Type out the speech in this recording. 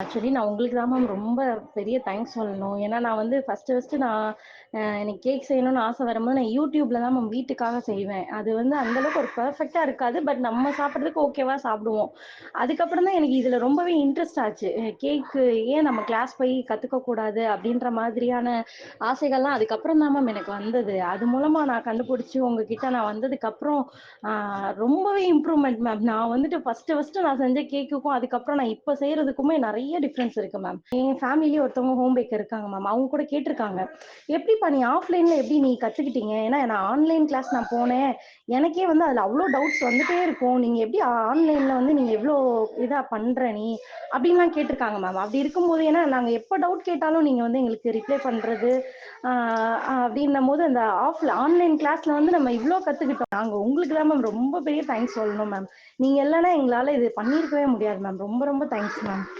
Actually நான் உங்களுக்கு தான் மேம் ரொம்ப பெரிய தேங்க்ஸ் சொல்லணும். ஏன்னா நான் வந்து ஃபர்ஸ்ட்டு நான் எனக்கு கேக் செய்யணும்னு ஆசை வரும்போது நான் யூடியூப்ல தான் மேம் வீட்டுக்காக செய்வேன். அது வந்து அந்த அளவுக்கு ஒரு பெர்ஃபெக்ட்டா இருக்காது. பட் நம்ம சாப்பிடுறதுக்கு ஓகேவா சாப்பிடுவோம். அதுக்கப்புறம் தான் எனக்கு இதுல ரொம்பவே இன்ட்ரெஸ்ட் ஆச்சு. கேக்கு ஏன் நம்ம கிளாஸ் போய் கத்துக்க கூடாது அப்படின்ற மாதிரியான ஆசைகள்லாம் அதுக்கப்புறம் தான் மேம் எனக்கு வந்தது. அது மூலமா நான் கண்டுபிடிச்சு உங்ககிட்ட நான் வந்ததுக்கப்புறம் ரொம்பவே இம்ப்ரூவ்மெண்ட் மேம். நான் வந்துட்டு ஃபர்ஸ்ட்டு நான் செஞ்ச கேக்குக்கும் அதுக்கப்புறம் நான் இப்ப செய்றதுக்குமே நெறைய டிஃபரன்ஸ் இருக்கு மேம். என் ஃபேமிலிலயே ஒருத்தவங்க ஹோம் பேக்கர் இருக்காங்க மேம். அவங்க கூட கேட்டிருக்காங்க. "எப்படிப்பா நீ ஆஃப்லைன்ல எப்படி நீ கத்துக்கிட்டீங்க?" ஏன்னா நான் ஆன்லைன் கிளாஸ் நான் போனேன். எனக்கே வந்து அதுல அவ்ளோ டவுட்ஸ் வந்துட்டே இருக்கும். "நீங்க எப்படி ஆன்லைன்ல வந்து நீங்க எவ்ளோ இதா பண்ற நீ?" அப்படின்லாம் கேட்டிருக்காங்க மேம். அப்படி இருக்கும்போது ஏன்னா நாங்க எப்ப டவுட் கேட்டாலும் நீங்க வந்து எங்களுக்கு ரிப்ளை பண்றது, ஆ அப்படின்னும்போது அந்த ஆன்லைன் கிளாஸ்ல வந்து நம்ம இவ்ளோ கத்துக்கிட்டோம். நாங்க உங்களுக்கு தான் மேம் ரொம்ப பெரிய தேங்க்ஸ் சொல்லணும் மேம். நீங்க இல்லன்னா எங்களால இது பண்ணியிருக்கவே முடியாது மேம். ரொம்ப ரொம்ப தேங்க்ஸ் மேம்.